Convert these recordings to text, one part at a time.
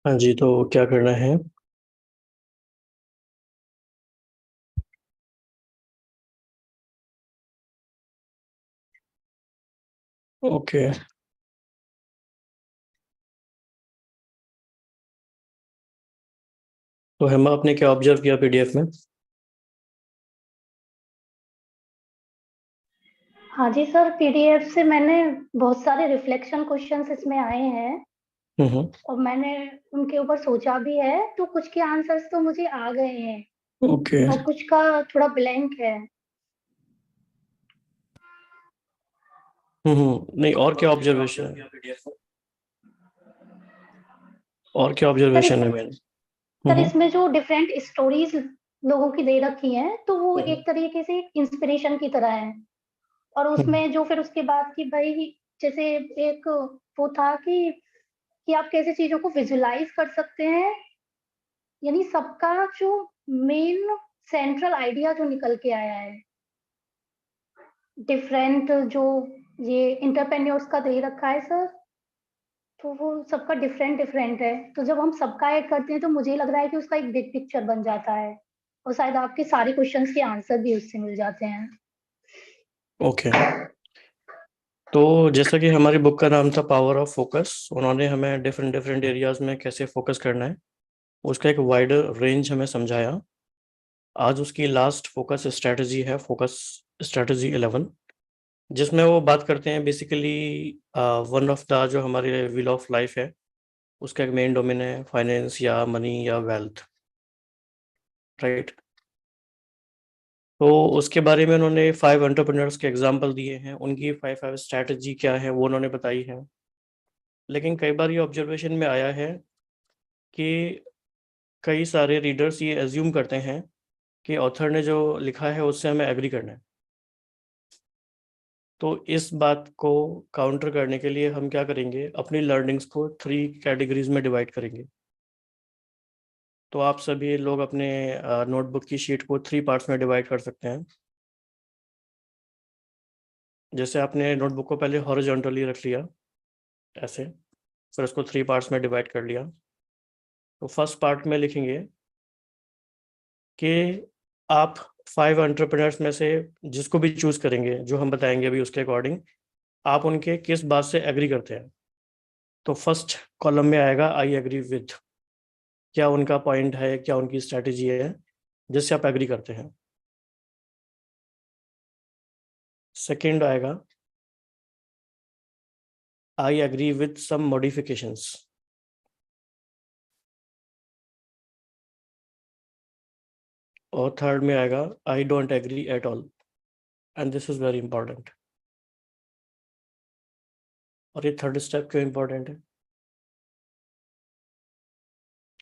हाँ जी, तो क्या करना है? ओके। तो हेमा, आपने क्या ऑब्जर्व किया पीडीएफ में? हाँ जी सर, पीडीएफ से मैंने बहुत सारे रिफ्लेक्शन क्वेश्चंस इसमें आए हैं हम्म। और मैंने उनके ऊपर सोचा भी है। तो कुछ के आंसर्स तो मुझे आ गए हैं ओके। और कुछ का थोड़ा ब्लैंक है। नहीं, और क्या ऑब्जर्वेशन है? और क्या सर ऑब्जर्वेशन इस है मेरे? सर हम्म। इसमें जो डिफरेंट स्टोरीज लोगों की दे रखी हैं तो वो हम्म। एक तरीके से इंस्पिरेशन की तरह है। और हम्म। उसमें जो फिर उसके बाद की भाई, जैसे एक वो था कि आप कैसे चीजों को विजुलाइज कर सकते हैं। यानी सबका जो मेन सेंट्रल आइडिया जो निकल के आया है, डिफरेंट जो ये इंटरप्रेन्योर्स का दे रखा है सर, तो वो सबका डिफरेंट डिफरेंट है। तो जब हम सबका ऐड करते हैं तो मुझे लग रहा है कि उसका एक बिग पिक्चर बन जाता है और शायद आपके सारे क्वेश्चंस के आंसर भी उससे मिल जाते हैं। ओके। तो जैसा कि हमारी बुक का नाम था पावर ऑफ फोकस, उन्होंने हमें डिफरेंट डिफरेंट एरियाज में कैसे फोकस करना है उसका एक वाइडर रेंज हमें समझाया। आज उसकी लास्ट फोकस स्ट्रेटजी है, फोकस स्ट्रेटजी 11, जिसमें वो बात करते हैं बेसिकली वन ऑफ द जो हमारे व्हील ऑफ लाइफ है उसका एक मेन डोमेन है फाइनेंस या मनी या वेल्थ, राइट। तो उसके बारे में उन्होंने 5 एंटरप्रेन्योर्स के एग्जांपल दिए हैं, उनकी 5 स्ट्रैटेजी क्या है वो उन्होंने बताई है। लेकिन कई बार ये ऑब्जर्वेशन में आया है कि कई सारे रीडर्स ये एज्यूम करते हैं कि ऑथर ने जो लिखा है उससे हमें एग्री करना है। तो इस बात को काउंटर करने के लिए हम क्या करेंगे, अपनी लर्निंग्स को 3 कैटेगरीज में डिवाइड करेंगे। तो आप सभी लोग अपने नोटबुक की शीट को 3 पार्ट्स में डिवाइड कर सकते हैं। जैसे आपने नोटबुक को पहले हॉरिजॉन्टली रख लिया ऐसे, फिर उसको 3 पार्ट्स में डिवाइड कर लिया। तो फर्स्ट पार्ट में लिखेंगे कि आप 5 एंटरप्रेन्योर्स में से जिसको भी चूज करेंगे, जो हम बताएंगे अभी उसके अकॉर्डिंग, आप उनके किस बात से एग्री करते हैं। तो फर्स्ट कॉलम में आएगा आई एग्री विथ, क्या उनका पॉइंट है, क्या उनकी स्ट्रैटेजी है जिससे आप एग्री करते हैं। सेकंड आएगा I agree with some modifications. और थर्ड में आएगा I don't agree at all, and this is very important. और ये थर्ड स्टेप क्यों इंपॉर्टेंट है,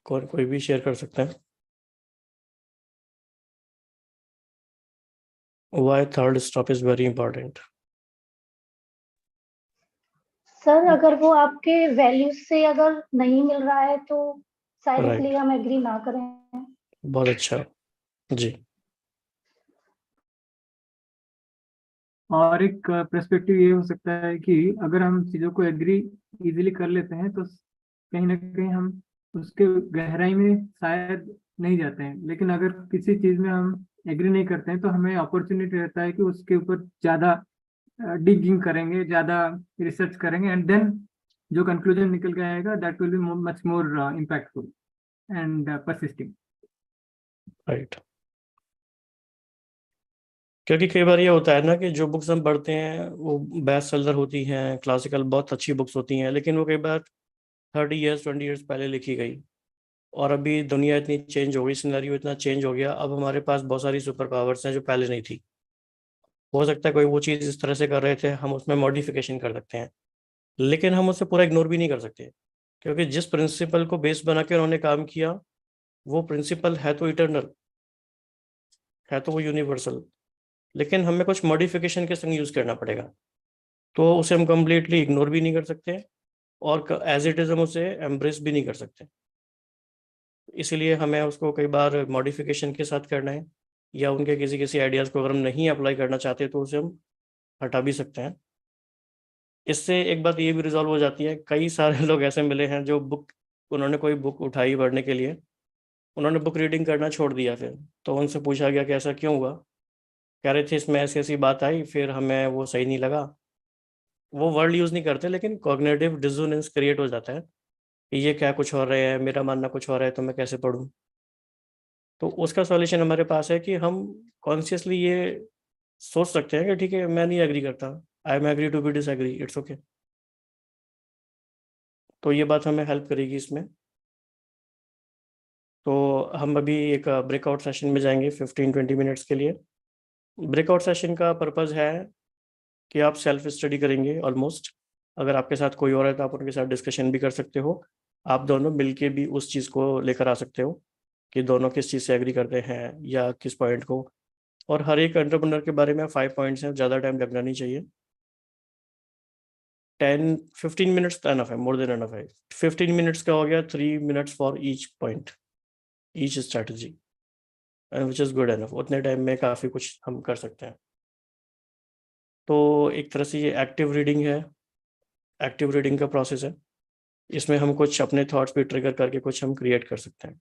कोई भी शेयर कर सकता है? Why third step is very important? Sir अगर वो आपके वैल्यूज से अगर नहीं मिल रहा है तो शायद राइट, इसलिए हम एग्री ना करें। बहुत अच्छा जी। और एक पर्सपेक्टिव ये हो सकता है कि अगर हम चीज़ों को एग्री इजीली कर लेते हैं तो कहीं ना कहीं हम उसके गहराई में शायद नहीं जाते हैं, लेकिन अगर किसी चीज़ में हम एग्री नहीं करते हैं तो हमें अपॉर्चुनिटी रहता है कि उसके ऊपर ज़्यादा डिगिंग करेंगे, ज़्यादा रिसर्च करेंगे, एंड देन जो कंक्लूजन निकल के आएगा that will be much more impactful and persisting. Right, क्योंकि कई बार ये होता है ना कि जो बुक्स हम पढ़ते हैं वो बेस्ट सेलर होती हैं, क्लासिकल बहुत अच्छी बुक्स होती हैं, लेकिन वो कई बार 30 ईयर्स 20 ईयर्स पहले लिखी गई। और अभी दुनिया इतनी चेंज हो गई, सिनेरियो इतना चेंज हो गया, अब हमारे पास बहुत सारी सुपर पावर्स हैं जो पहले नहीं थी। हो सकता है कोई वो चीज़ इस तरह से कर रहे थे, हम उसमें मॉडिफिकेशन कर सकते हैं, लेकिन हम उसे पूरा इग्नोर भी नहीं कर सकते। क्योंकि जिस प्रिंसिपल को बेस बना के उन्होंने काम किया वो प्रिंसिपल है तो इटर्नल, है तो वो यूनिवर्सल, लेकिन हमें कुछ मॉडिफिकेशन के संग यूज़ करना पड़ेगा। तो उसे हम कम्प्लीटली इग्नोर भी नहीं कर सकते और एज इट इज़ हम उसे एम्ब्रेस भी नहीं कर सकते। इसीलिए हमें उसको कई बार मॉडिफिकेशन के साथ करना है, या उनके किसी किसी आइडियाज़ को अगर हम नहीं अप्लाई करना चाहते तो उसे हम हटा भी सकते हैं। इससे एक बात ये भी रिजॉल्व हो जाती है, कई सारे लोग ऐसे मिले हैं जो बुक उन्होंने कोई बुक उठाई पढ़ने के लिए, उन्होंने बुक रीडिंग करना छोड़ दिया। फिर तो उनसे पूछा गया कि ऐसा क्यों हुआ, कह रहे थे इसमें ऐसी ऐसी बात आई, फिर हमें वो सही नहीं लगा। वो वर्ड यूज़ नहीं करते, लेकिन कॉग्निटिव डिसोनेंस क्रिएट हो जाता है कि ये क्या कुछ हो रहा है, मेरा मानना कुछ हो रहा है, तो मैं कैसे पढ़ूँ। तो उसका सॉल्यूशन हमारे पास है कि हम कॉन्शियसली ये सोच सकते हैं कि ठीक है, मैं नहीं एग्री करता, I am agree to be disagree, it's okay. तो ये बात हमें हेल्प करेगी इसमें। तो हम अभी एक ब्रेकआउट सेशन में जाएंगे 15-20 मिनट्स के लिए। ब्रेकआउट सेशन का पर्पज़ है कि आप सेल्फ स्टडी करेंगे ऑलमोस्ट। अगर आपके साथ कोई और है तो आप उनके साथ डिस्कशन भी कर सकते हो। आप दोनों मिलके भी उस चीज़ को लेकर आ सकते हो कि दोनों किस चीज़ से एग्री करते हैं या किस पॉइंट को। और हर एक एंटरप्रेन्योर के बारे में 5 पॉइंट्स हैं, ज़्यादा टाइम लगना नहीं चाहिए। 10-15 मिनट्स एनफ है, मोर देन एनफ है। 15 मिनट्स का हो गया, 3 minutes for each point, each strategy, and which is good enough. उतने टाइम में काफ़ी कुछ हम कर सकते हैं। तो एक तरह से ये एक्टिव रीडिंग है, एक्टिव रीडिंग का प्रोसेस है। इसमें हम कुछ अपने थॉट्स पे ट्रिगर करके कुछ हम क्रिएट कर सकते हैं,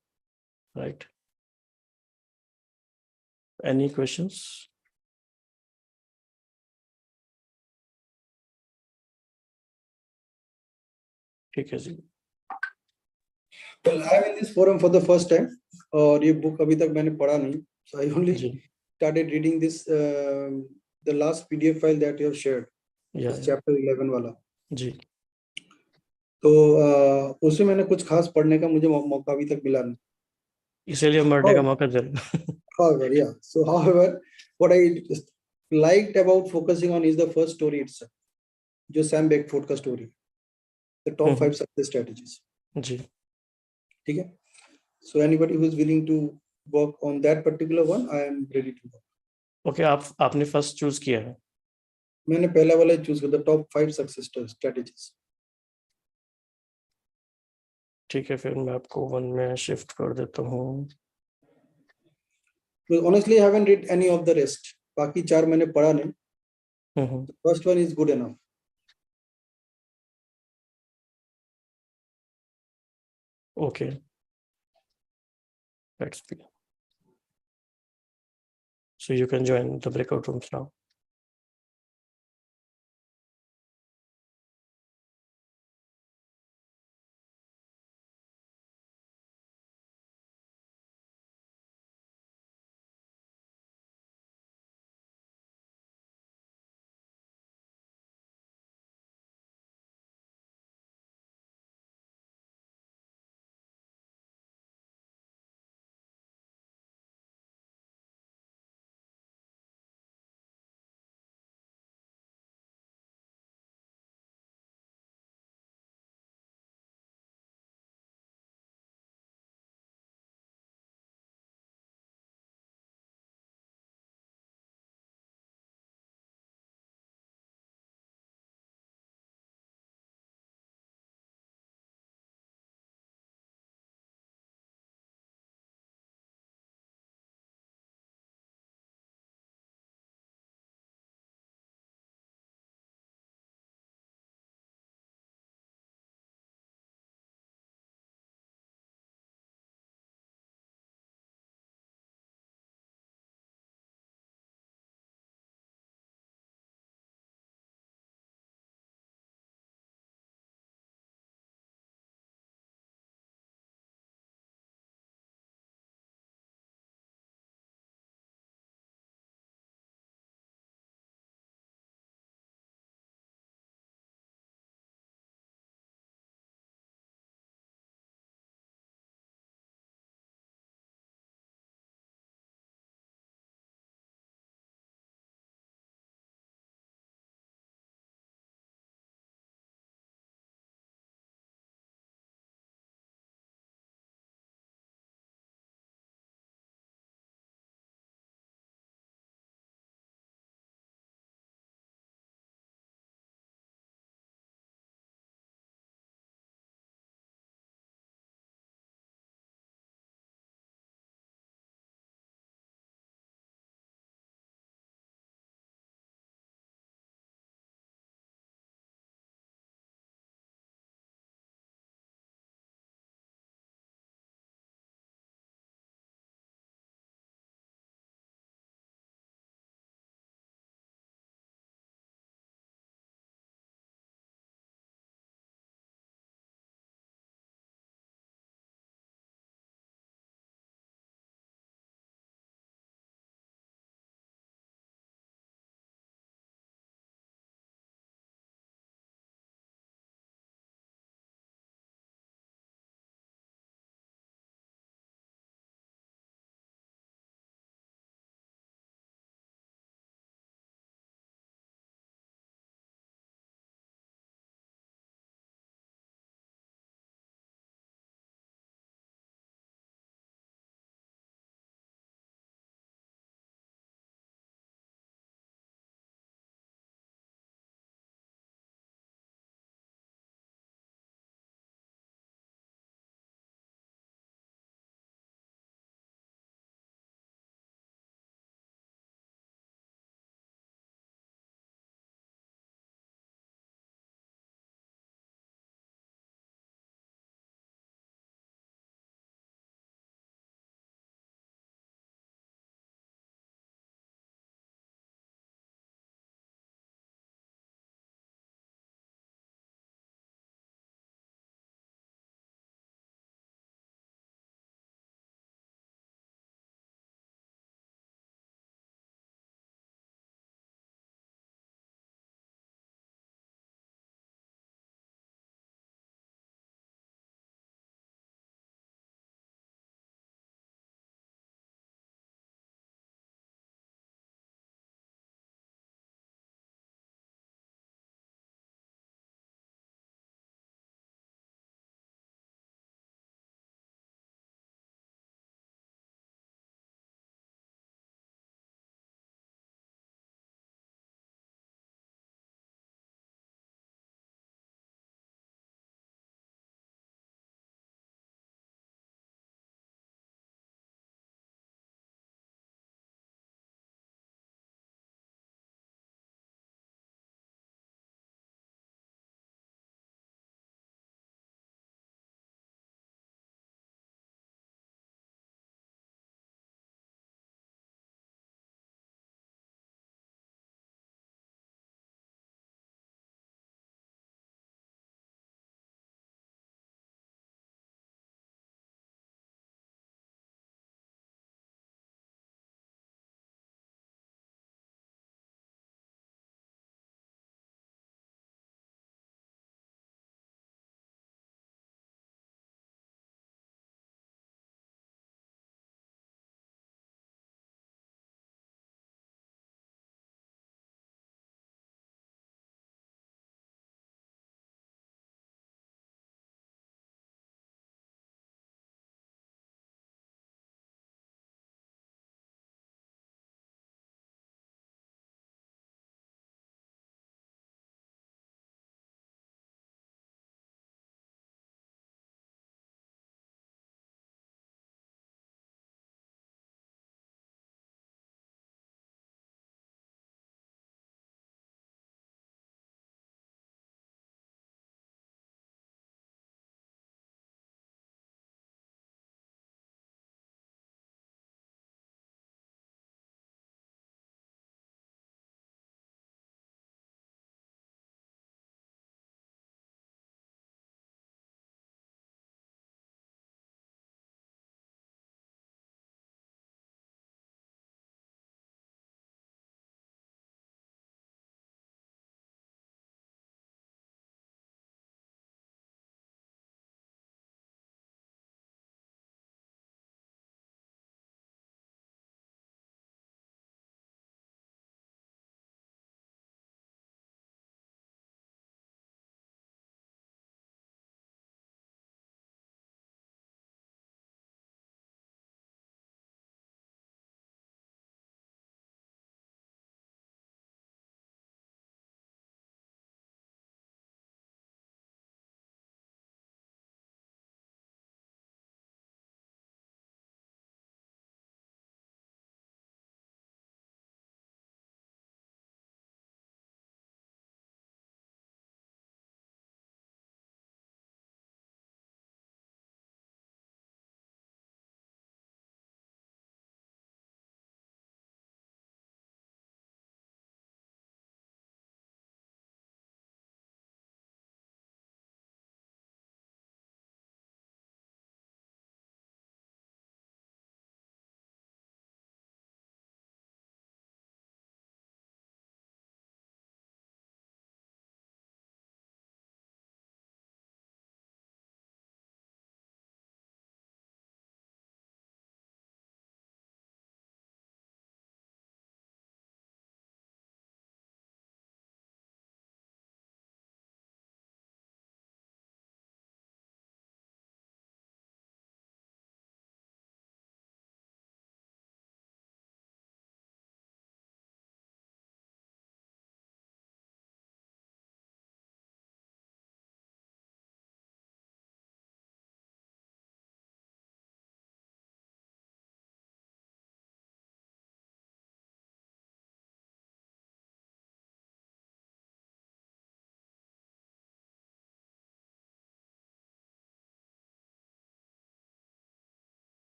राइट। Any questions? ठीक है जी। Well, I'm in this forum for the first time और ये book अभी तक मैंने पढ़ा नहीं, so I only ji started reading this the last PDF file that you have shared, या this chapter 11 वाला। जी। तो उसमें मैंने कुछ खास पढ़ने का मुझे मौका अभी तक मिला नहीं। इसीलिए मरने का मौका दे रहे हैं। However, yeah. So, however, what I just liked about focusing on is the first story itself, जो सैम बेकफोर्ड का story, the top 5 success strategies। जी। ठीक है? So, anybody who is willing to work on that particular one, I am ready to work। Okay, आपने first choose किया है? मैंने पहला वाला चूज किया, the top 5 success strategies। ठीक है, फिर मैं आपको 1 में शिफ्ट कर देता हूँ। Well, honestly, I haven't read any of the rest। बाकी 4 मैंने पढ़ा नहीं। The first one is good enough। Okay, let's be. So you can join the breakout rooms now.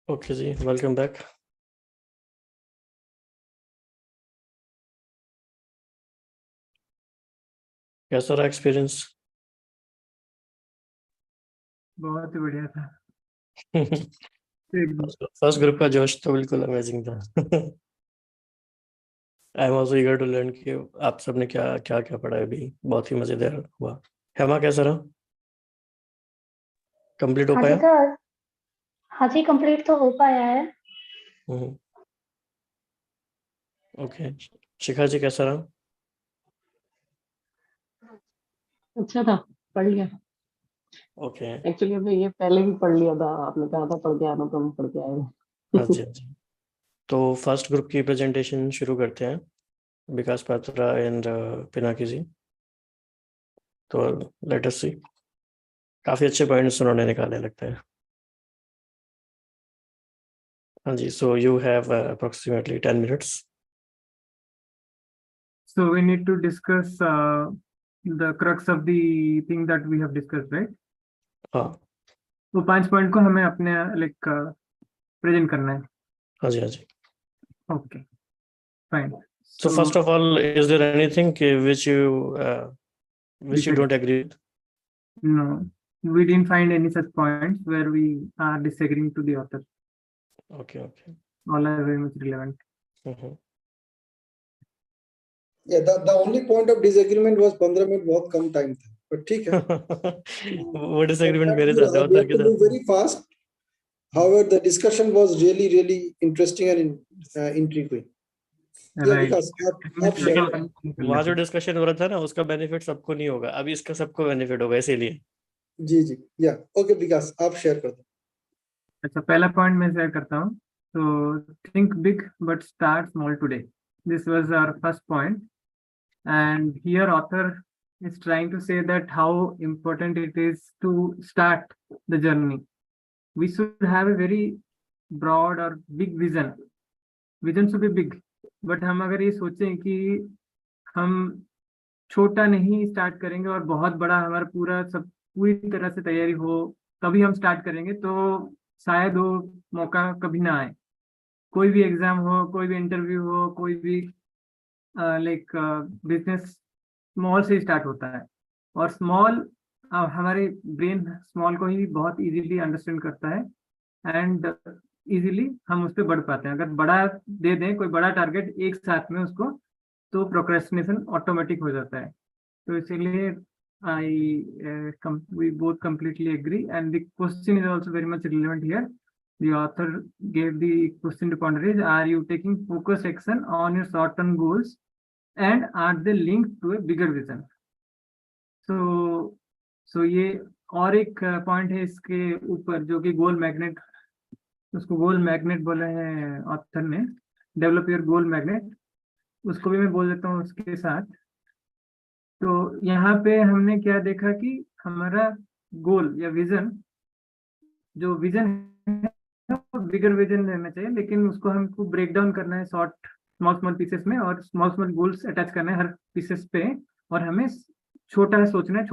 Okay जी, वेलकम बैक। कैसा रहा एक्सपीरियंस? बहुत ही बढ़िया था फर्स्ट एकदम। ग्रुप का जोश तो बिल्कुल अमेजिंग था। I am also eager to learn कि आप सबने क्या क्या क्या पढ़ा है अभी, बहुत ही मजेदार हुआ। हेमा कैसा रहा? कंप्लीट हो हाँ जी पाया? सर, हाँ जी कंप्लीट तो हो पाया है। ओके। शिखा जी कैसा रहा? अच्छा था, पढ़ लिया। ओके। एक्चुअली अभी ये पहले भी पढ़ लिया था, आपने कहा था पढ़ के आना तो मैं पढ़ के आया हाँ जी, हाँ जी। तो फर्स्ट ग्रुप की प्रेजेंटेशन शुरू करते हैं, विकास पात्रा एंड पिनाकी जी। तो लेट अस सी। काफी अच्छे पॉइंट्स उन्होंने निकाले लगता है। हाँ जी, so you have approximately 10 minutes. So we need to discuss the crux of the thing that we have discussed, right? हाँ वो 5 पॉइंट को हमें अपने लाइक प्रेजेंट करना है। हाँ जी, हाँ जी। Okay fine. So first of all, is there anything which you Disagree. don't agree with? No, we didn't find any such points where we are disagreeing to the author. Okay, okay. All are very much relevant. Mhm. Yeah, the only point of disagreement was 15 minute बहुत कम time था, but ठीक है। वो disagreement मेरे साथ है, We author have के to move साथ। very fast. However, the discussion was really interesting and intriguing. Yeah, Right. because आप share करें। वहाँ जो डिस्कशन हो रहा था ना, उसका बेनिफिट सबको नहीं होगा, अभी इसका सबको बेनिफिट होगा, इसीलिए। जी या ओके विकास आप शेयर कर दो। अच्छा, पहला पॉइंट मैं शेयर करता हूँ। तो think big but start small today, this was our first point, and here author is trying to say that how important it is to start the journey. We should have a very broad or big vision should be big, but हम अगर ये सोचें कि हम छोटा नहीं start करेंगे और बहुत बड़ा हमारा पूरी तरह से तैयारी हो तभी हम स्टार्ट करेंगे, तो शायद वो मौका कभी ना आए। कोई भी एग्जाम हो, कोई भी इंटरव्यू हो, कोई भी लाइक बिजनेस स्मॉल से स्टार्ट होता है, और स्मॉल हमारे ब्रेन स्मॉल को ही बहुत इजीली अंडरस्टैंड करता है एंड इजीली हम उस पर बढ़ पाते हैं। अगर बड़ा दे दें, कोई बड़ा टारगेट एक साथ में उसको, तो प्रोक्रेस्टिनेशन ऑटोमेटिक हो जाता है। तो इसीलिए we both completely agree, and the question is also very much relevant here. The author gave the question to ponder is, are you taking focused action on your short-term goals and are they linked to a bigger vision? So ये और एक point है इसके ऊपर, जो कि गोल magnet, उसको गोल magnet बोला है ऑथर ने, डेवलप योर गोल मैग्नेट, उसको भी मैं बोल देता हूँ उसके साथ। तो यहाँ पे हमने क्या देखा कि हमारा गोल या विजन, जो विजन है वो बिगर विजन रहना चाहिए, लेकिन उसको हमको ब्रेक डाउन करना है स्मॉल पीसेस में, और स्मॉल गोल्स अटैच करना है हर पीसेस पे, और हमें छोटा सोचना है,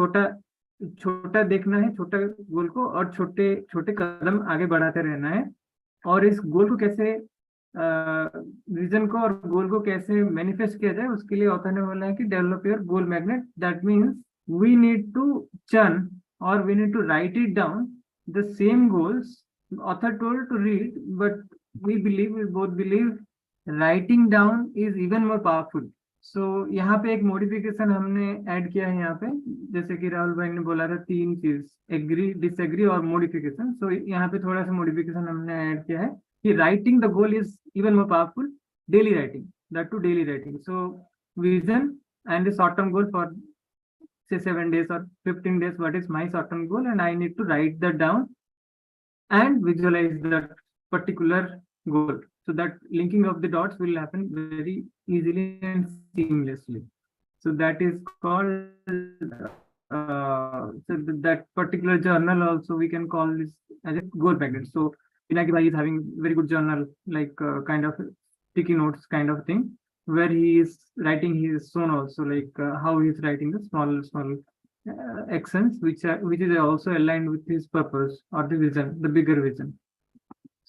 छोटा देखना है छोटा गोल को, और छोटे छोटे कदम आगे बढ़ाते रहना है। और इस गोल को कैसे विजन को और गोल को कैसे मैनिफेस्ट किया जाए, उसके लिए ऑथर ने बोला है कि develop your goal magnet. That means we need to churn और we need to write it down the same goals author told to read, but we both believe writing down is even more powerful. So यहाँ पे एक modification हमने add किया है यहाँ पे, जैसे कि राहुल भाई ने बोला था 3 चीज, एग्री, डिसएग्री और मॉडिफिकेशन। सो यहाँ पे थोड़ा सा मॉडिफिकेशन हमने ऐड किया है कि writing the goal is even more powerful, daily writing, that too daily writing. So vision and the short term goal for say 7 days or 15 days, what is my short term goal, and I need to write that down and visualize that particular goal, so that linking of the dots will happen very easily and seamlessly. So that is called so that particular journal also we can call this as a goal magnet. So Pinaki Bhai is having very good journal, like kind of sticky notes kind of thing, where he is writing his own also, like how he is writing the small actions which is also aligned with his purpose or the vision, the bigger vision.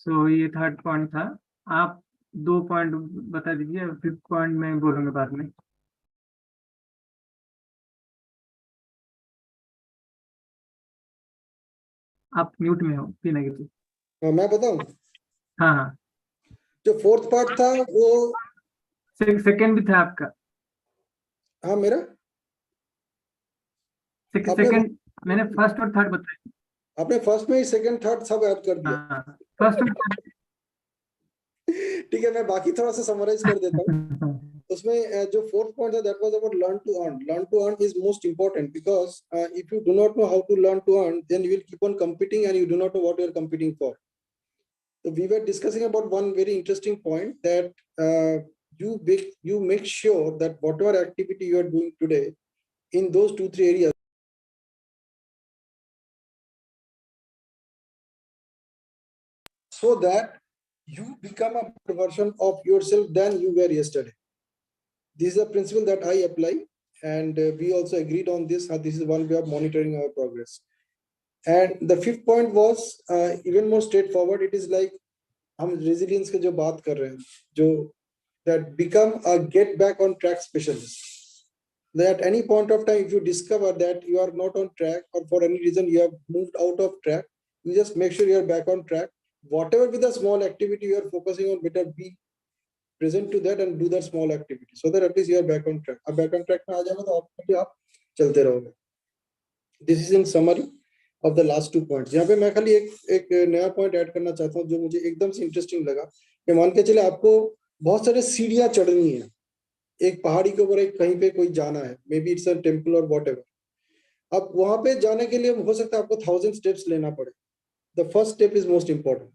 सो ये third point था। आप 2 point बता दीजिए, 5th point में बोलूंगा बाद में। आप म्यूट में हो, पी नेगेटिव। हाँ, मैं बताऊं, हाँ हाँ, जो 4th पार्ट था वो, सेकंड भी था आपका। हाँ मेरा, आपने सेकंड मैंने फर्स्ट और थर्ड बताया। आपने फर्स्ट में ही 2nd 3rd सब ऐड कर दिया। हाँ, फर्स्ट और थर्ड। ठीक है, मैं बाकी थोड़ा सा समराइज कर देता हूँ। उसमें जो 4th पॉइंट था, that was about learn to earn. Learn to earn is most important because if you do not know how to learn to earn, then you will keep on competing and you do not know what you are competing for. So we were discussing about one very interesting point, that you make sure that whatever activity you are doing today in those 2-3 areas, so that you become a better version of yourself than you were yesterday. This is a principle that I apply, and we also agreed on this. This is one way of monitoring our progress. And the 5th point was even more straightforward. It is like हम resilience के जो बात कर रहे हैं, जो that become a get back on track specialist. That at any point of time, if you discover that you are not on track, or for any reason you have moved out of track, you just make sure you are back on track. Whatever with the small activity you are focusing on, better be present to that and do that small activity, so that at least you are back on track. अब back on track में आ जाएगा तो automatically आप चलते रहोगे. This is in summary of the last 2 points. यहाँ पे मैं खाली एक नया point ऐड करना चाहता हूँ जो मुझे एकदम से इंटरेस्टिंग लगा, कि मान के चले आपको बहुत सारे सीढ़ियां चढ़नी है, एक पहाड़ी के ऊपर एक कहीं पे कोई जाना है, may be it's a temple और वॉट एवर. अब वहां पे जाने के लिए हो सकता है आपको 1000 स्टेप्स लेना पड़े. The first step is most important.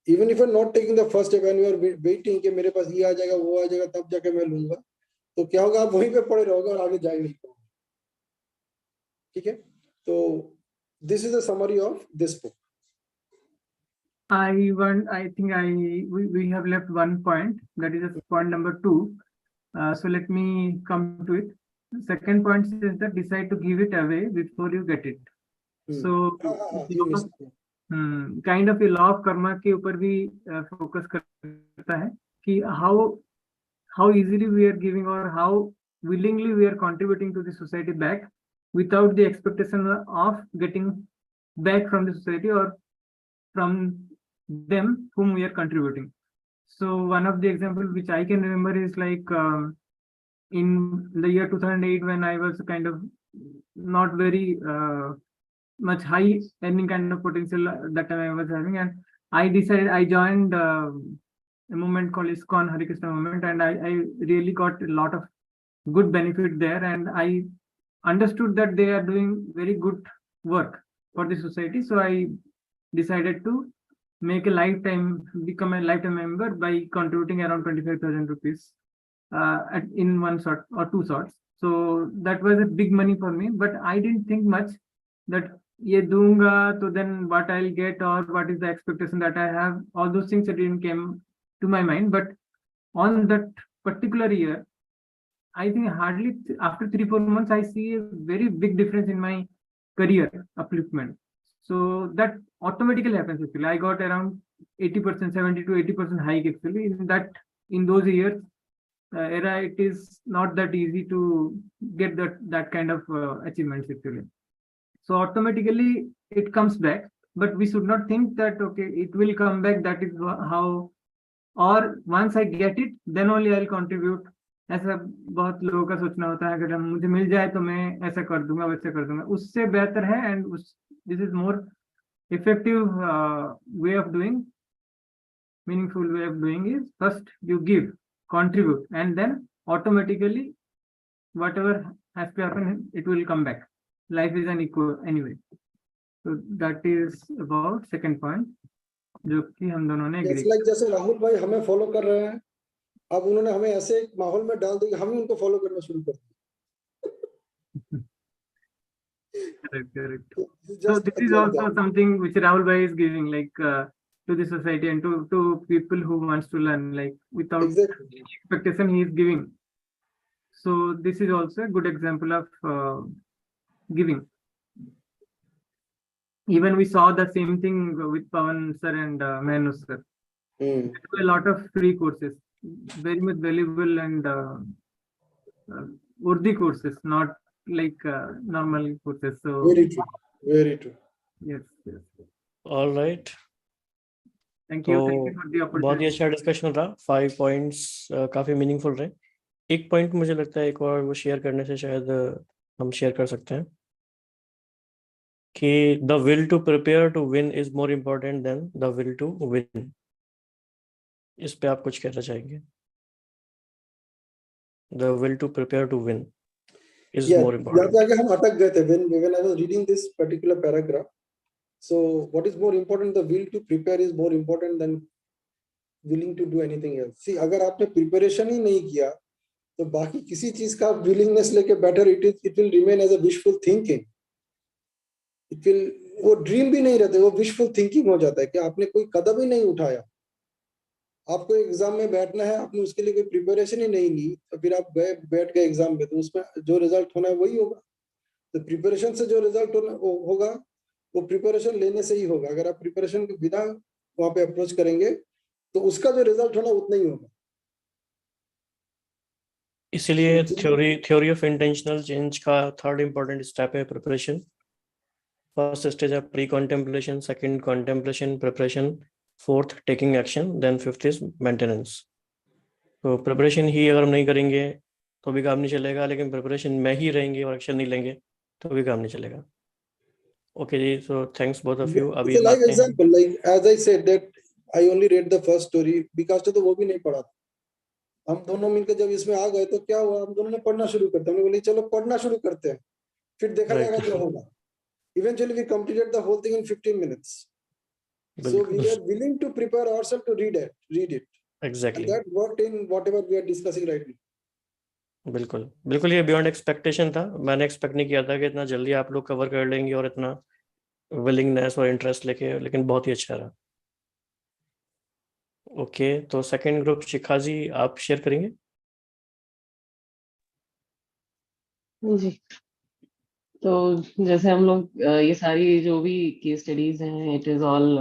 Even if you are not taking the first step and you are waiting कि मेरे पास ये आ जाएगा वो आ जाएगा तब जाके मैं लूंगा, तो क्या होगा, आप वहीं पे पड़े रहोगे और आगे जा ही नहीं पाओगे. ठीक है, तो this is the summary of this book. I think we have left one point, that is point number 2. So let me come to it. Second point is that decide to give it away before you get it. So kind of a law of karma के ऊपर भी focus करता है कि how easily we are giving or how willingly we are contributing to the society back without the expectation of getting back from the society or from them whom we are contributing. So one of the example which I can remember is like in the year 2008, when I was kind of not very much high earning kind of potential that time I was having, and I joined a movement called ISKCON Hare Krishna movement, and I really got a lot of good benefit there, and I understood that they are doing very good work for the society. So I decided to become a lifetime member by contributing around 25,000 rupees in one sort or 2 sorts. So that was a big money for me, but I didn't think much that ye dunga so then what I'll get or what is the expectation that I have. All those things didn't came to my mind. But on that particular year, I think hardly after 3-4 months I see a very big difference in my career upliftment. So that automatically happens. Actually, I got around 80%, 70 to 80% hike actually in those years. Era, it is not that easy to get that kind of achievements actually. So automatically it comes back, but we should not think that okay, it will come back. That is how, or once I get it, then only I'll contribute. ऐसा बहुत लोगों का सोचना होता है, अगर मुझे मिल जाए तो मैं ऐसा कर दूंगा वैसा कर दूंगा. उससे बेहतर है, and this is more effective way of doing, meaningful way of doing is first you give, contribute, and then automatically whatever has to happen, it will come back. Life is an equal anyway. So that is about second point, जो कि हम दोनों ने agree. Like जैसे राहुल भाई हमें follow कर रहे हैं, अब उन्होंने हमें ऐसे एक माहौल में डाल दिया, हम उनको फॉलो करना शुरू कर दिया. Correct. So this is also something which Rahul Bhai is giving, like to the society and to people who wants to learn, like without expectation he is giving. So this is also a good example of giving. even we saw the same thing with Pawan sir and Mehnu sir. A lot of free courses, very much valuable and worthy courses, not like normal courses. So Very true. Very true. yes, yes. All right. Thank you तो for the बहुत ही opportunity. अच्छा discussion रहा, 5 points काफी meaningful रहे। एक point मुझे लगता है एक और वो शेयर करने से शायद हम शेयर कर सकते हैं कि the will to prepare to win is more important than the will to win. इस पे आप कुछ कहना चाहेंगे? The will to prepare to win is Yeah, more यहाँ इम्पोर्टेंट। पे आगे हम अटक गए थे when I was reading this particular paragraph. So what is more important? The will to prepare is more important than willing to do anything else. See, अगर आपने preparation ही नहीं किया तो बाकी किसी चीज का विलिंगनेस लेके बैठर it will remain as a wishful thinking. It will, वो ड्रीम भी नहीं रहते, वो विशफुल थिंकिंग हो जाता है कि आपने कोई कदम ही नहीं उठाया। आपको एग्जाम में बैठना है, आपने उसके लिए कोई प्रिपरेशन ही नहीं ली, तो फिर आप गए बैठ गए एग्जाम में, तो उसमें जो रिजल्ट होना है वही होगा। तो प्रिपरेशन से जो रिजल्ट होगा वो प्रिपरेशन लेने से ही होगा। अगर आप प्रिपरेशन के बिना वहां पे अप्रोच करेंगे तो उसका जो रिजल्ट होना उतना ही होगा। इसीलिए थ्योरी ऑफ इंटेंशनल चेंज का थर्ड इम्पोर्टेंट स्टेप है प्रिपरेशन। फर्स्ट स्टेज है precontemplation, second contemplation preparation, fourth taking action, then fifth is maintenance. तो प्रिपरेशन ही अगर हम नहीं करेंगे तो भी काम नहीं चलेगा, लेकिन प्रिपरेशन में ही रहेंगे और एक्शन नहीं लेंगे तो भी काम नहीं चलेगा। ओके जी, so thanks both of you. अभी like example, like as I said that I only read the first story because तो वो भी नहीं पढ़ा था। हम दोनों मिलकर जब इसमें आ गए तो क्या हुआ, हम दोनों ने पढ़ना शुरू कर दिया। हमने बोली चलो पढ़ना शुरू करते हैं, फिर देखा जाएगा जो होगा। Eventually we completed the whole thing in 15 minutes. So we were willing to prepare ourselves to read it. Exactly. And that worked in whatever we are discussing right now. बिल्कुल बिल्कुल, ये बियॉन्ड एक्सपेक्टेशन था। मैंने expect नहीं किया था कि इतना जल्दी आप लोग कवर कर लेंगे और इतना विलिंगनेस और इंटरेस्ट लेके, लेकिन बहुत ही अच्छा रहा। ओके, तो सेकंड ग्रुप शिखा जी आप शेयर करेंगे? जी, तो जैसे हम लोग ये सारी जो भी केस स्टडीज हैं, इट इज ऑल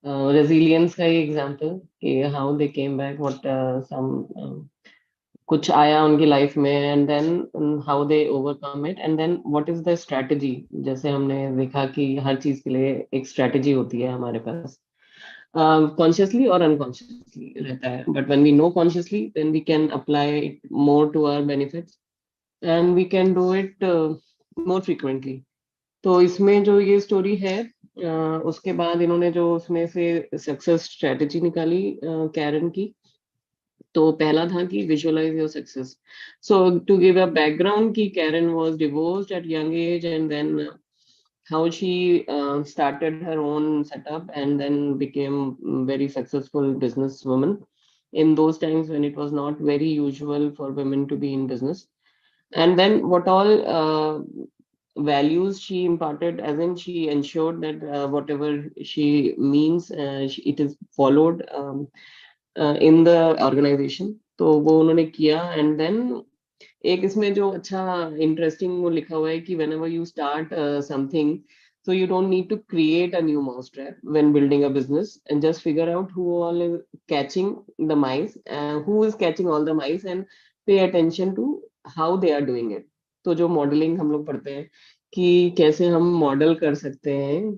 रेजिलियंस का ही एग्जांपल कि how they came back, what some कुछ आया उनकी लाइफ में, and then how they overcome it, and then what is the strategy. जैसे हमने देखा कि हर चीज के लिए एक स्ट्रेटजी होती है हमारे पास, कॉन्शियसली और अनकॉन्शियसली रहता है, but when we know consciously then we can apply it more to our benefits and we can do it more frequently. तो इसमें जो ये स्टोरी है, उसके बाद इन्होंने जो उसमें से सक्सेस स्ट्रेटजी निकाली कैरन की, तो पहला था कि visualise your success. So to give a background कि Karen was divorced at young age and then how she started her own setup and then became very successful businesswoman in those times when it was not very usual for women to be in business. And then what all values she imparted, as in she ensured that whatever she means, it is followed in the organization. तो वो उन्होंने किया। And then एक इसमें जो अच्छा interesting वो लिखा हुआ है कि whenever you start something, so you don't need to create a new mousetrap when building a business, and just figure out who all is catching the mice, who is catching all the mice, and pay attention to how they are doing it. तो जो modelling हम लोग पढ़ते हैं कि कैसे हम model कर सकते हैं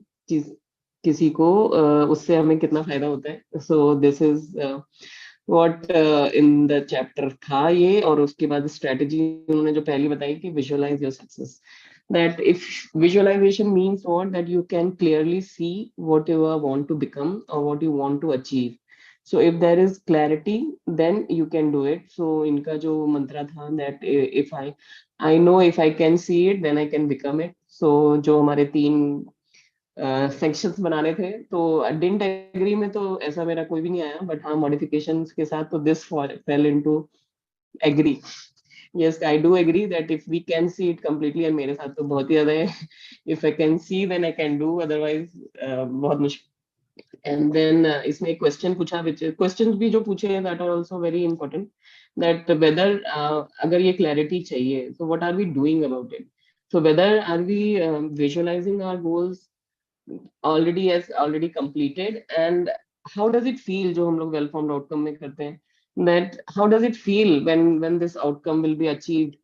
किसी को, उससे हमें कितना फायदा होता है। So this is what in the chapter था ये। और उसके बाद स्ट्रेटजी उन्होंने जो पहली बताई कि visualise your success, that if visualization means what, that you can clearly see what you want to become or what you want to achieve. So if there is clarity then you can do it. So इनका जो मंत्र था that if I know if I can see it then I can become it. So जो हमारे 3 sections बनाने थे, तो didn't agree में तो ऐसा मेरा कोई भी नहीं आया, बट हाँ मॉडिफिकेशंस के साथ तो this fail into agree. Yes, I do agree that if we can see it completely, और मेरे साथ तो बहुत ही ज्यादा है, if I can see then I can do, otherwise बहुत मुश्किल। एंड देन इसमें एक क्वेश्चन पूछा, क्वेश्चंस भी जो पूछे that are also very important, that whether अगर ये क्लैरिटी चाहिए तो what are we doing about it. So whether are we visualizing our goals already completed, and how does it feel जो हम लोग well formed outcome में करते हैं, that how does it feel when this outcome will be achieved.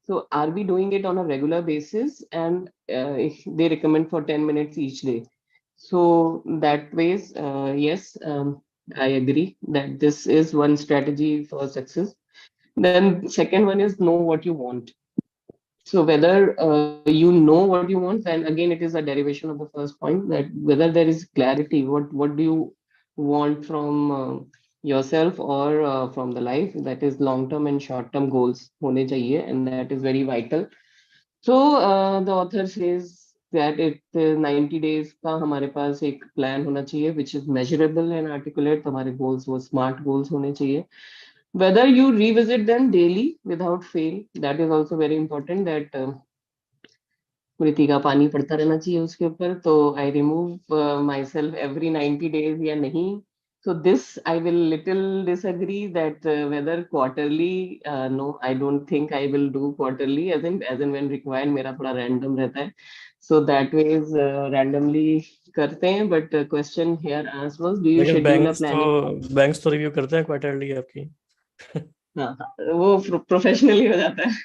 So are we doing it on a regular basis, and they recommend for 10 minutes each day. So that ways, yes, I agree that this is one strategy for success. Then second one is know what you want. So whether you know what you want, then again it is a derivation of the first point, that whether there is clarity, what do you want from yourself or from the life, that is long term and short term goals hone chahiye, and that is very vital. So the author says that it 90 days का हमारे पास एक plan होना चाहिए which is measurable and articulate. तो हमारे goals वो smart goals होने चाहिए. Whether you revisit them daily without fail, that is also very important. That प्रीति का पानी पड़ता रहना चाहिए उसके ऊपर. तो I remove myself every 90 days या नहीं. So this I will little disagree that whether quarterly, no, I don't think I will do quarterly, as in when required. मेरा थोड़ा random रहता है. So that way is randomly करते हैं. But question here asked was, do you लेकिन schedule a planning? Banks तो review करते हैं क्वार्टरली आपकी. हाँ, वो प्रोफेशनली हो जाता है,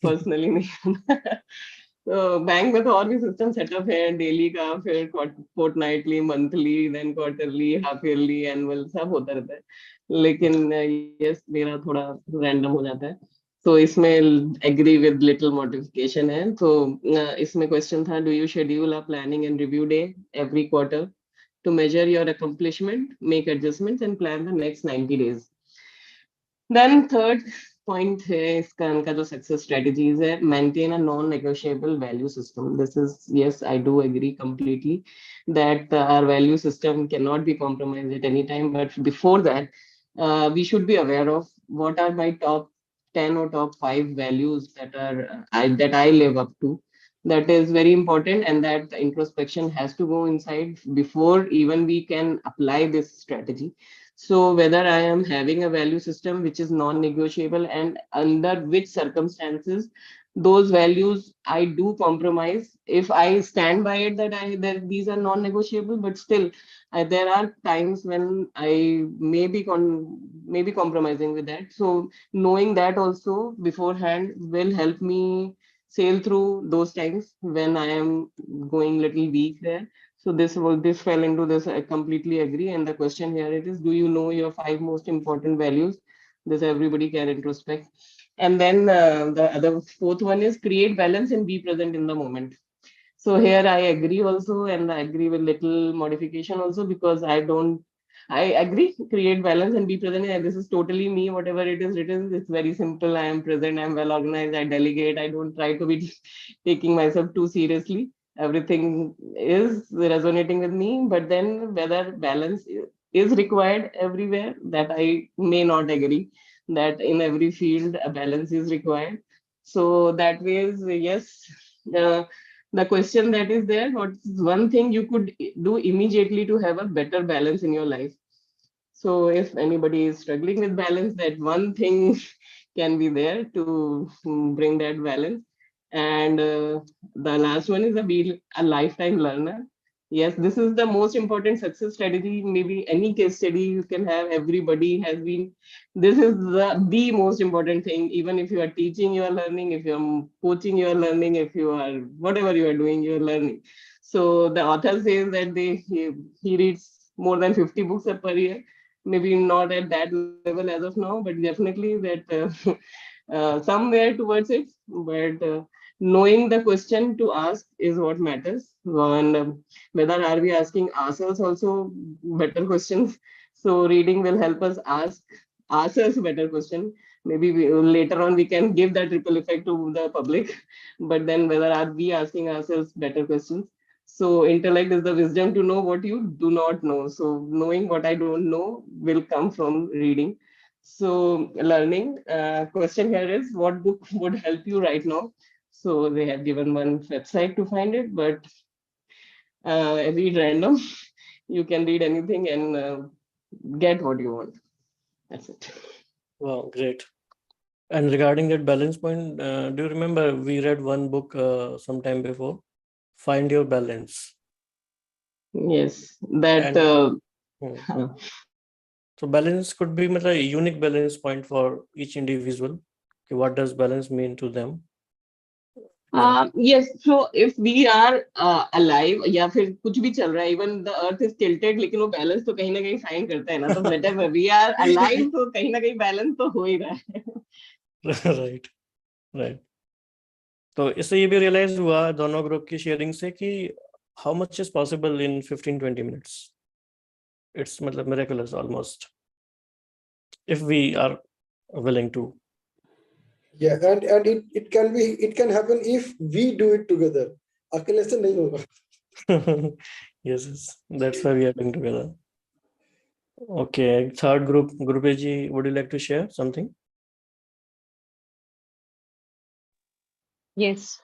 पर्सनली नहीं. तो बैंक में तो और भी सिस्टम सेटअप है, डेली का, फिर fortnightly, monthly, then quarterly, half yearly, annual, सब होता रहता है. लेकिन यस, मेरा थोड़ा रैंडम हो जाता है. तो इसमें एग्री विद लिटिल मॉडिफिकेशन है. तो इसमें क्वेश्चन था, do you schedule a planning and review day every quarter to measure your accomplishment, make adjustments, and plan the next 90 days. Then third point है इसका, इनका जो success strategies है, maintain a non-negotiable value system. This is, yes, I do agree completely that our value system cannot be compromised at any time. But before that, we should be aware of what are my top 10 or top 5 values that I live up to. That is very important, and that introspection has to go inside before even we can apply this strategy. So whether I am having a value system which is non-negotiable, and under which circumstances those values I do compromise. If I stand by it that these are non-negotiable, but still there are times when I may be compromising with that. So knowing that also beforehand will help me sail through those times when I am going little weak there. So this fell into this. I completely agree. And the question here it is: do you know your 5 most important values? This everybody can introspect. And then the other fourth one is create balance and be present in the moment. So here I agree also, and I agree with little modification also, because I agree, create balance and be present. And this is totally me, whatever it is written, it's very simple. I am present, I'm well organized, I delegate, I don't try to be taking myself too seriously. Everything is resonating with me, but then whether balance is required everywhere, that I may not agree, that in every field a balance is required. So that way is, yes, the question that is there, what's one thing you could do immediately to have a better balance in your life? So if anybody is struggling with balance, that one thing can be there to bring that balance. And the last one is be a lifetime learner. Yes, this is the most important success strategy. Maybe any case study you can have, everybody has been. This is the most important thing. Even if you are teaching, you are learning. If you are coaching, you are learning. If you are whatever you are doing, you are learning. So the author says that he reads more than 50 books per year. Maybe not at that level as of now, but definitely that somewhere towards it. But knowing the question to ask is what matters. And whether are we asking ourselves also better questions? So reading will help us ask ourselves better question. Maybe later on we can give that ripple effect to the public. But then whether are we asking ourselves better questions? So intellect is the wisdom to know what you do not know. So knowing what I don't know will come from reading. So learning, question here is, what book would help you right now? So they have given one website to find it, but read random. You can read anything and get what you want. That's it. Wow, great. And regarding that balance point, do you remember we read one book some time before, Find Your Balance? Yes, that And so balance could be a unique balance point for each individual. Okay, what does balance mean to them? yes, so if we are alive या फिर कुछ भी चल रहा है, even the earth is tilted, लेकिन वो balance तो कहीं ना कहीं find करता है ना, तो whatever we are alive, तो कहीं ना कहीं balance तो हो ही रहा है. Right right. तो इससे ये भी रियलाइज हुआ दोनों ग्रुप की शेयरिंग से कि how much is possible in 15-20 minutes. It's मतलब miraculous almost if we are willing to. Yeah, and it can happen if we do it together. अकेले से नहीं होगा. Yes, that's why we are doing together. Okay, third group, Guruji, would you like to share something? Yes.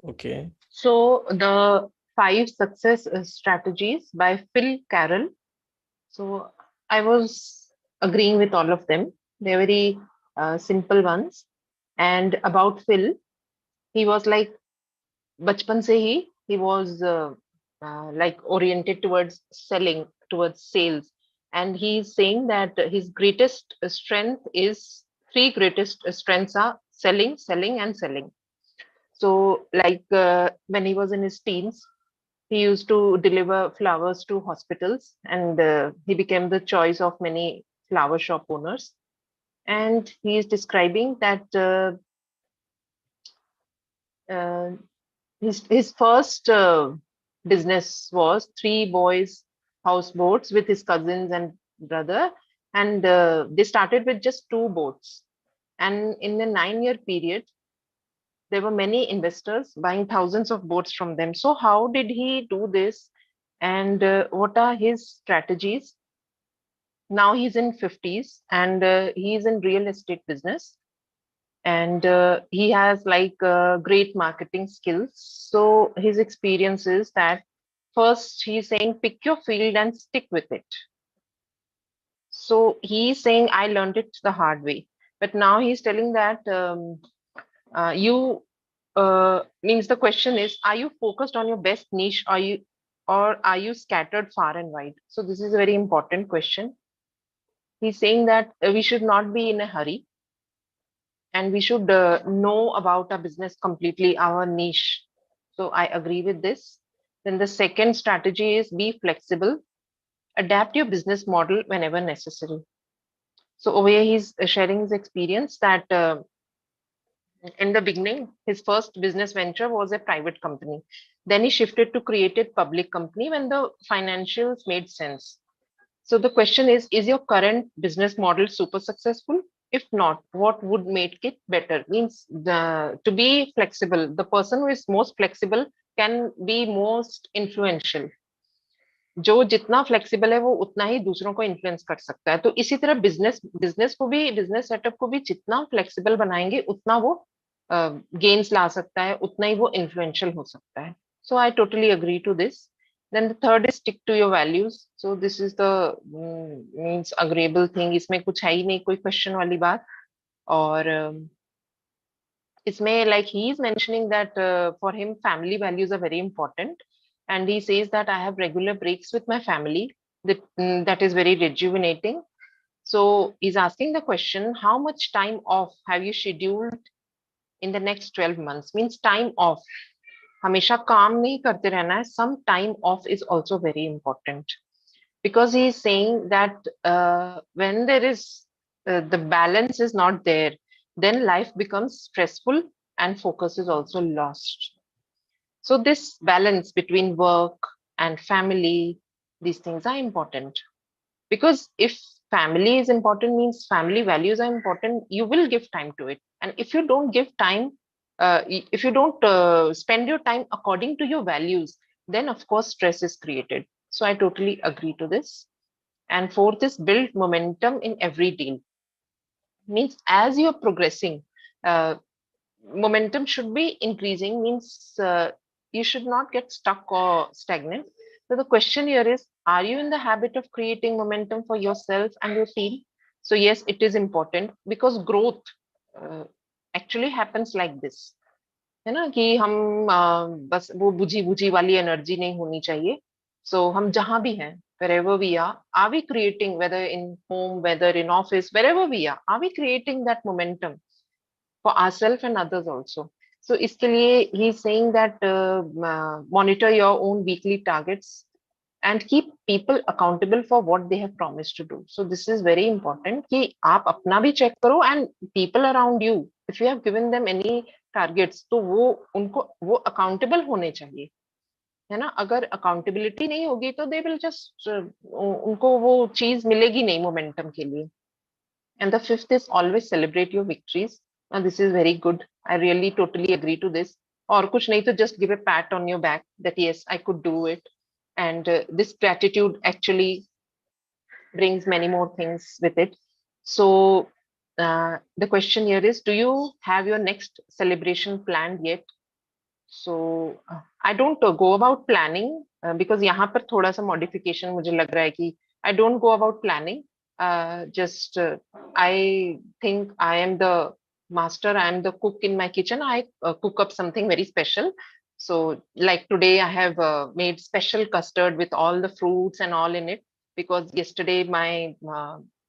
Okay. So the 5 success strategies by Phil Carroll. So I was agreeing with all of them. They're very simple ones. And about Phil, he was like, bachpan se he was like oriented towards selling, towards sales. And he's saying that his greatest strength is 3 greatest strengths are selling, selling, and selling. So like when he was in his teens, he used to deliver flowers to hospitals, and he became the choice of many flower shop owners. And he is describing that his first business was 3 boys houseboats with his cousins and brother, and they started with just 2 boats. And in a 9-year period, there were many investors buying thousands of boats from them. So how did he do this, and what are his strategies? Now he's in 50s, and he's in real estate business, and he has like great marketing skills. So his experience is that first he's saying pick your field and stick with it. So he's saying I learned it the hard way, but now he's telling that you means the question is, are you focused on your best niche, or are you scattered far and wide? So this is a very important question. He's saying that we should not be in a hurry, and we should know about our business completely, our niche. So I agree with this. Then the second strategy is be flexible, adapt your business model whenever necessary. So over here he's sharing his experience that in the beginning, his first business venture was a private company. Then he shifted to create a public company when the financials made sense. So the question is your current business model super successful? If not, what would make it better? Means to be flexible. The person who is most flexible can be most influential. जो जितना flexible है वो उतना ही दूसरों को influence कर सकता है. तो इसी तरह बिजनेस को भी, बिजनेस सेटअप को भी जितना फ्लेक्सिबल बनाएंगे उतना वो गेन्स ला सकता है, उतना ही वो इन्फ्लुएंशियल हो सकता है. So I totally agree to this. Then the third is stick to your values. So this is the means agreeable thing. इसमें कुछ है ही नहीं, कोई क्वेश्चन वाली बात. और इसमें like he is mentioning that for him family values are very important, and he says that I have regular breaks with my family. That is very rejuvenating. So he's asking the question, how much time off have you scheduled in the next 12 months? Means time off. हमेशा काम नहीं करते रहना है. Some time off is also very important, because he is saying that when there is the balance is not there, then life becomes stressful and focus is also lost. So this balance between work and family, these things are important, because if family is important, means family values are important, you will give time to it. And if you don't give time, if you don't spend your time according to your values, then of course stress is created. So I totally agree to this. And fourth is build momentum in every deal. Means as you're progressing, momentum should be increasing. Means you should not get stuck or stagnant. So the question here is, are you in the habit of creating momentum for yourself and your team? So yes, it is important, because growth actually happens like this, है ना, कि हम बस वो बुझी बुझी वाली energy नहीं होनी चाहिए. सो हम जहां भी हैं, wherever we are we creating, whether in home, whether in office, wherever we are we creating that momentum for ourselves and others also. So iske liye he is saying that monitor your own weekly targets and keep people accountable for what they have promised to do. So this is very important कि आप अपना भी check करो and people around you, if you have given them any targets, तो वो उनको वो accountable होने चाहिए, है ना. अगर accountability नहीं होगी तो they will just उनको वो चीज मिलेगी नहीं momentum के लिए. And the fifth is always celebrate your victories. And this is very good. I really totally agree to this. और कुछ नहीं तो just give a pat on your back that yes, I could do it. And this gratitude actually brings many more things with it. So the question here is, do you have your next celebration planned yet? So I don't go about planning because यहाँ पर थोड़ा सा modification मुझे लग रहा है कि I don't go about planning. Just I think I am the master, I am the cook in my kitchen. I cook up something very special. So like today I have made special custard with all the fruits and all in it, because yesterday my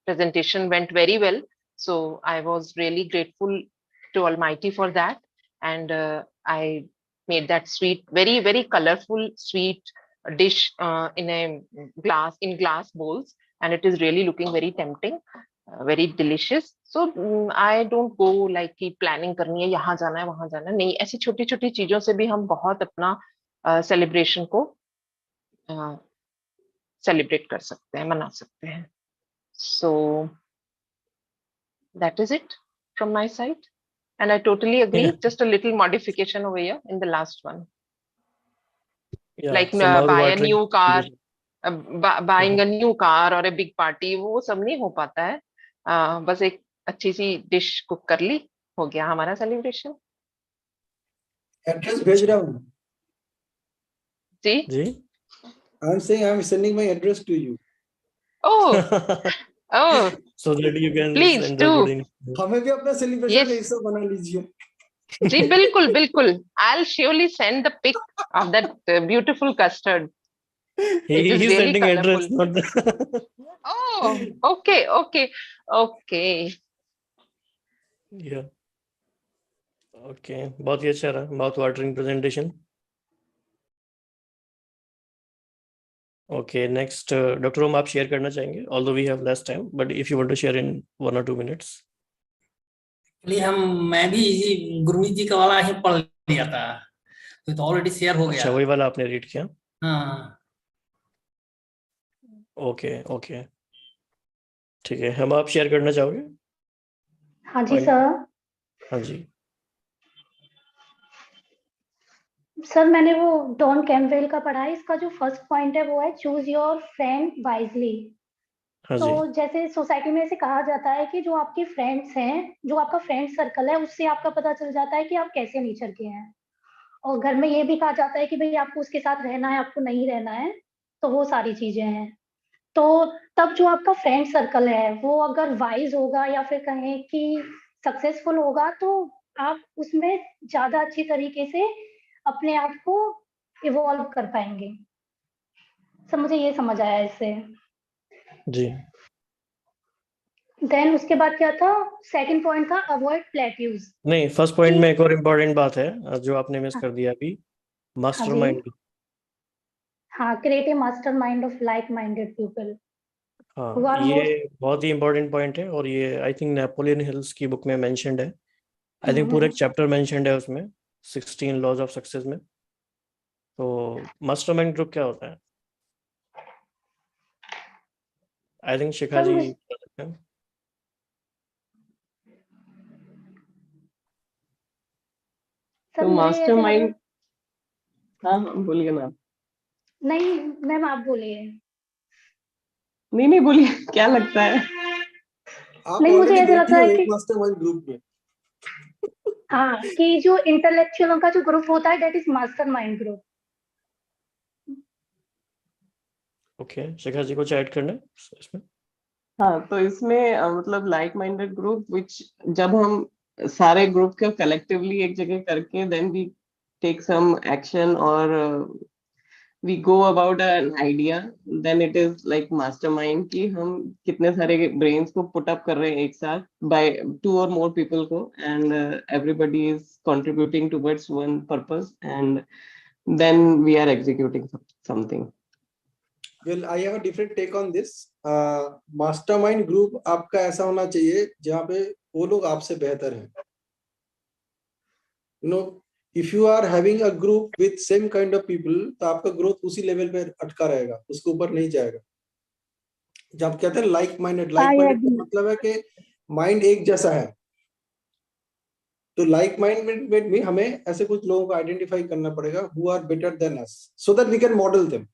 presentation went very well. So I was really grateful to Almighty for that. And I made that sweet, very, very colorful sweet dish in glass bowls. And it is really looking very tempting, very delicious. So I don't go like कि planning करनी है, यहाँ जाना है वहां जाना है, नहीं. ऐसी छोटी छोटी चीजों से भी हम बहुत अपना celebration को celebrate कर सकते हैं, मना सकते हैं. So that is it from my side. And I totally agree. Yeah. Just a little modification over here in the last one. Yeah. Like So mouth buy a watering. new car, buying a new car or a big party, वो सब नहीं हो पाता है. बस एक अच्छी सी dish cook कर ली, हो गया हमारा सेलिब्रेशन. Address भेज रहा हूँ. जी. जी. I'm saying I'm sending my address to you. Oh, So that you can please send the do. good info. हमें भी अपना celebration Yes. का हिस्सा बना लीजिए. जी बिल्कुल बिल्कुल. I'll surely send the pic of that beautiful custard. It is He's really sending address, colorful. not the. Oh, okay. Yeah. Okay. बहुत ही अच्छा रहा. Mouth watering presentation. Okay. Next, Dr. Om, आप share करना चाहेंगे? Although we have less time, but if you want to share in 1 or 2 minutes. मैं भी गुरुजी जी का वाला ही पढ़ लिया था, तो ऑलरेडी शेयर हो गया. अच्छा, वही वाला आपने रीड किया? हाँ. ओके. ठीक है. हम आप शेयर करना चाहोगे? हाँ जी Point. सर. हाँ जी. सर मैंने वो डॉन कैम्पबेल का पढ़ा है. इसका जो फर्स्ट पॉइंट है वो है चूज योर फ्रेंड वाइजली. हाँ तो जी. जैसे सोसाइटी में ऐसे कहा जाता है कि जो आपके फ्रेंड्स हैं, जो आपका फ्रेंड सर्कल है, उससे आपका पता चल जाता है कि आप कैसे नेचर के हैं. और घर में ये भी कहा जाता है कि भाई आपको उसके साथ रहना है, आपको नहीं रहना है. तो वो सारी चीजें हैं. तो तब जो आपका फ्रेंड सर्कल है वो अगर वाइज होगा या फिर कहें कि सक्सेसफुल होगा, तो आप उसमें ज्यादा अच्छी तरीके से अपने आप को इवॉल्व कर पाएंगे. सर मुझे ये समझ आया इससे. जी. देन उसके बाद क्या था, सेकंड पॉइंट था अवॉइड प्लेट्यूज. नहीं, फर्स्ट पॉइंट में एक और इम्पोर्टेंट बात है जो आपने मिस कर दिया अभी. मास्टरमाइंड. हाँ, create a mastermind of like minded people. हाँ, ये बहुत ही इम्पोर्टेंट पॉइंट है और ये आई थिंक नेपोलियन हिल्स की बुक में मेंशन्ड है. आई थिंक पूरा एक चैप्टर मेंशन्ड है उसमें 16 लॉज ऑफ सक्सेस में. तो मास्टरमाइंड ग्रुप क्या होता है? आई थिंक शिखा जी बता सकते हैं. सर तो मुझे ऐसे मास्टरमाइंड. हाँ बोलिए ना. नहीं मैम आप बोलिए. नहीं बोलिए, क्या लगता है? आप नहीं, मुझे already ऐसा बैठी लगता हो है एक कि mastermind group में. हाँ, कि जो इंटेलेक्चुअलों का जो ग्रुप होता है that is mastermind group. Okay, Shikha ji कुछ ऐड करना है इसमें? हाँ, तो इसमें मतलब लाइक माइंडेड ग्रुप विच जब हम सारे ग्रुप को कलेक्टिवली एक जगह करके then we take some action और we go about an idea, then it is like mastermind कि हम कितने सारे brains को put up कर रहे हैं एक साथ by 2 or more people को, and everybody is contributing towards one purpose, and then we are executing something. Well, I have a different take on this. Mastermind group आपका ऐसा होना चाहिए जहाँ पे वो लोग आपसे बेहतर हैं. You know, if you are having a group with same kind of people, तो आपका ग्रोथ उसी लेवल पे अटका रहेगा, उसके ऊपर नहीं जाएगा. जब कहते हैं लाइक माइंडेड का मतलब है कि माइंड एक जैसा है. तो लाइक माइंडेड में हमें ऐसे कुछ लोगों को आइडेंटिफाई करना पड़ेगा who are better than us, so that we can model them.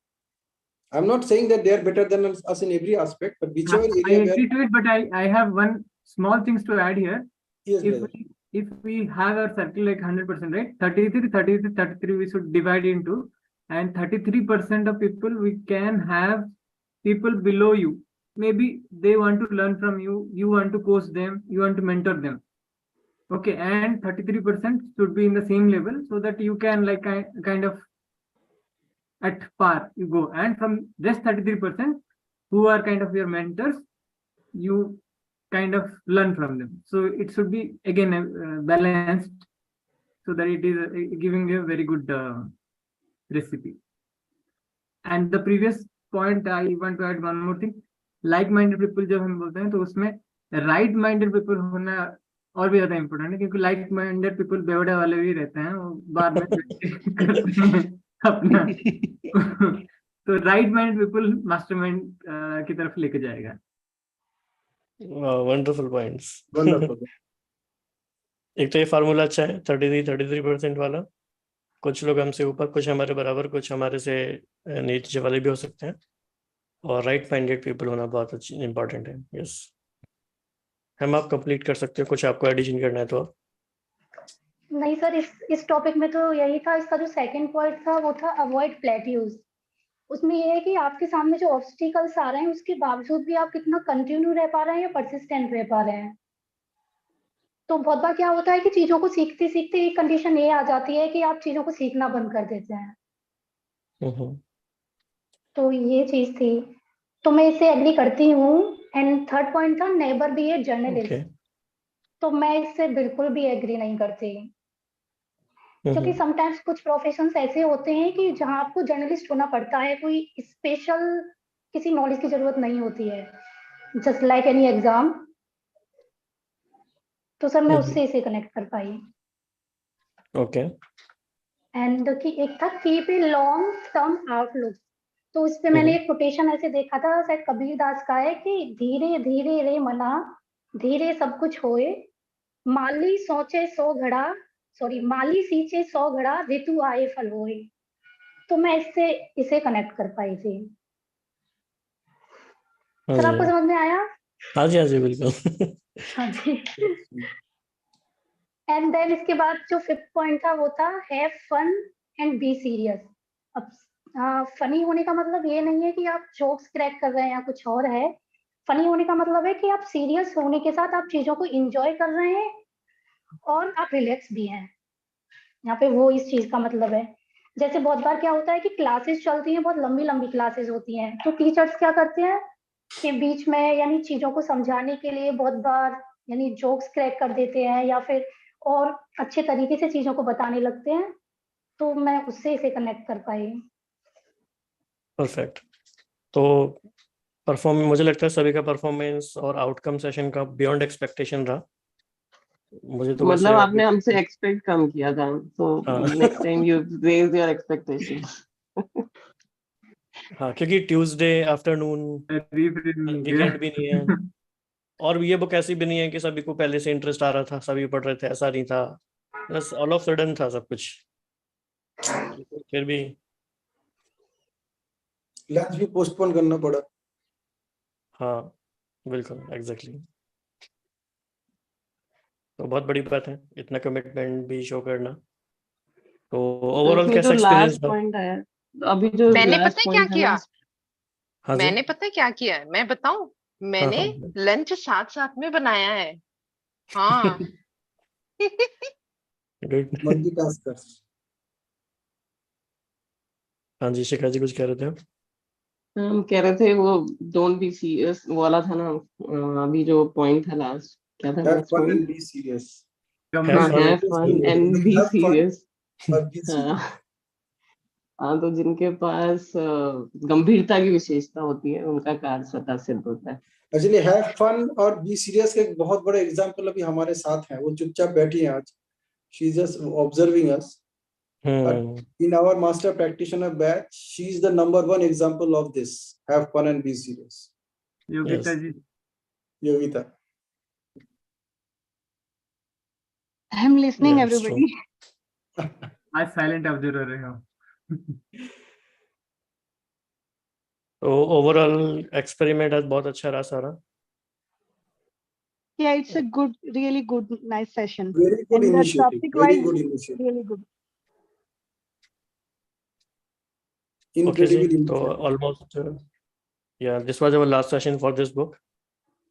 I'm not saying that they are better than us in every aspect, but whichever I area. agree to it, but I have one small things to add here. Yes, brother. If we have our circle like 100%, right? 33 we should divide into, and 33% of people we can have people below you. Maybe they want to learn from you, you want to coach them, you want to mentor them. Okay, and 33% should be in the same level so that you can like kind of at par you go, and from just 33% who are kind of your mentors, you kind of learn from them. So it should be again balanced so that it is giving you a very good recipe. And the previous point I want to add one more thing. Like minded people जब हम बोलते हैं तो उसमें right minded people होना और भी ज्यादा इम्पोर्टेंट है, क्योंकि like minded people बेवड़े वाले भी रहते हैं, वो बार बार करते हैं अपना. तो right minded people mastermind की तरफ लेके जाएगा. Wonderful points. Wonderful. एक तो ये फार्मूला अच्छा है 33% वाला. कुछ लोग हमसे ऊपर, कुछ हमारे बराबर, कुछ हमारे से नीचे वाले भी हो सकते हैं, और राइट माइंडेड पीपल होना बहुत अच्छी इंपॉर्टेंट है. यस, हम आप कंप्लीट कर सकते हो, कुछ आपको एडिशन करना है तो आप. नहीं सर, इस टॉपिक में तो यही था. इसका जो सेकंड पॉइंट था वो था अवॉइड प्लेट्यूज. उसमें ये है कि आपके सामने जो ऑब्स्टिकल्स आ रहे हैं उसके बावजूद भी आप कितना कंटिन्यू रह पा रहे हैं या परसिस्टेंट रह पा रहे हैं. तो बहुत बार क्या होता है कि चीजों को सीखते सीखते एक कंडीशन ये आ जाती है कि आप चीजों को सीखना बंद कर देते हैं. तो ये चीज थी, तो मैं इससे एग्री करती हूँ. एंड थर्ड पॉइंट था नेवर बी ए जर्नलिस्ट. तो मैं इससे बिल्कुल भी एग्री नहीं करती, क्योंकि समटाइम्स कुछ प्रोफेशंस ऐसे होते हैं कि जहां आपको जर्नलिस्ट होना पड़ता है, कोई स्पेशल किसी नॉलेज की जरूरत नहीं होती है, जस्ट लाइक एनी एग्जाम. तो सर मैं उससे इसे कनेक्ट कर पाई. ओके. एंड एक था keep a long term outlook. तो इस पे मैंने एक कोटेशन ऐसे देखा था, शायद कबीर दास का है कि धीरे धीरे रे मना धीरे सब कुछ होए, माली सोचे 100 घड़ा, सॉरी माली सींचे 100 घड़ा, ऋतु आए फल होए. तो मैं इसे कनेक्ट कर पाई थी. सर आपको समझ में आया? हाँ जी बिल्कुल. हाँ जी. एंड देन इसके बाद जो फिफ्थ पॉइंट था वो था have fun and be serious. अब फनी होने का मतलब ये नहीं है कि आप जोक्स क्रैक कर रहे हैं या कुछ और है. फनी होने का मतलब है कि आप सीरियस होने के साथ आप चीजों को एंजॉय कर रहे हैं और आप रिलैक्स भी हैं. यहाँ पे वो इस चीज का मतलब है. जैसे बहुत बार क्या होता है कि क्लासेस चलती हैं, बहुत लंबी लंबी क्लासेस होती हैं, तो टीचर्स क्या करते हैं कि बीच में यानी चीजों को समझाने के लिए बहुत बार यानी जोक्स क्रैक कर देते हैं या फिर और अच्छे तरीके से चीजों को बताने लगते हैं. तो मैं उससे इसे कनेक्ट कर पाई. परफेक्ट. तो मुझे लगता है सभी का परफॉर्मेंस और आउटकम सेशन का बियॉन्ड एक्सपेक्टेशन रहा. मुझे तो मतलब आपने हमसे एक्सपेक्ट कम किया था, तो next time you raise your expectation. हाँ, क्योंकि ट्यूसडे आफ्टरनून वीकेंड भी नहीं है, और ये बुक ऐसी भी नहीं है कि सभी को पहले से इंटरेस्ट आ रहा था, सभी पढ़ रहे थे, ऐसा नहीं था. बस ऑल ऑफ सडन था सब कुछ. फिर भी लंच भी पोस्टपोन करना पड़ा. हाँ बिल्कुल, एग्जैक्टली. तो बहुत बड़ी बात है इतना कमिटमेंट भी शो करना. तो ओवरऑल कैसा एक्सपीरियंस था? अभी जो मैंने पता है क्या किया? हाँ मैंने पता है क्या किया है, मैं बताऊं? मैंने लंच साथ साथ में बनाया है. हाँ. Good. Multitaskers. हाँ जी, शिखा जी कुछ कह रहे थे आप? हम कह रहे थे वो डोंट बी सीरियस वाला था ना, अभी जो पॉइंट था लास्ट, क्या था Have last fun point? and be serious. Have हाँ, fun. Have fun and be Have fun serious. or be serious. हाँ, तो जिनके पास गंभीरता की विशेषता होती है उनका कार्य स्वतः सिद्ध होता है। Actually, have fun और be serious का एक बहुत बड़ा एग्जाम्पल अभी हमारे साथ है। वो चुपचाप बैठी है आज। She is just observing us. But in our master practitioner batch, she is the #1 example of this. Have fun and be serious. Yogita Yes. जी, Yogita. I'm listening, Yeah, it's true. everybody. आज साइलेंट ऑब्जर्वर रहे हो। तो overall experiment आज बहुत अच्छा रहा सारा। Yeah, it's a good, really good, nice session. Very good And the initiative. topic Very wise, good initiative. really good. Okay ji, Incredible तो initiative. almost yeah, this was our last session for this book.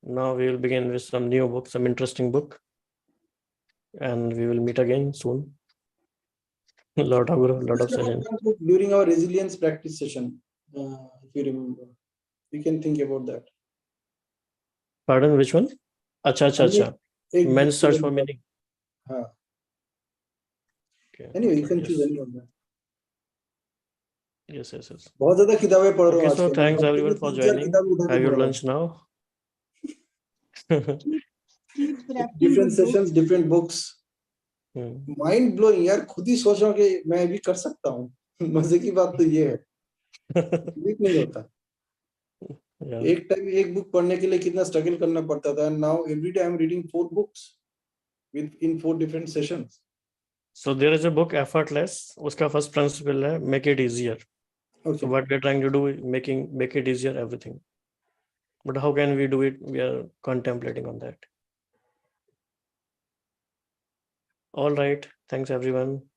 Now we will begin with some new book, some interesting book, and we will meet again soon. lot of session. During our resilience practice session, if you remember, we can think about that. Pardon, which one? अच्छा अच्छा हमने अच्छा, एक Men's Search for book- Meaning. हाँ. Okay, Anyway, you okay, can choose yes. any of them. Yes, yes, yes. बहुत ज्यादा किताबें पढ़ रहा हूँ Okay, so आजकल। thanks हफ्ते में everyone for 3-4 joining. किताबें उठा के Have your पढ़ रहा हूँ। lunch now. Keep drafting Different good sessions, books. different books. Mind blowing यार, खुद ही सोच रहा हूँ कि मैं भी कर सकता हूँ। मजे की बात तो ये है, क्लिक नहीं होता। Yeah. एक टाइम एक बुक पढ़ने के लिए कितना स्ट्रगल करना पड़ता था। Now every day I'm reading 4 books in 4 different sessions. So there is a book Effortless. उसका first principle है make it easier. Okay. So what we are trying to do is make it easier everything. But how can we do it? We are contemplating on that. All right. Thanks everyone.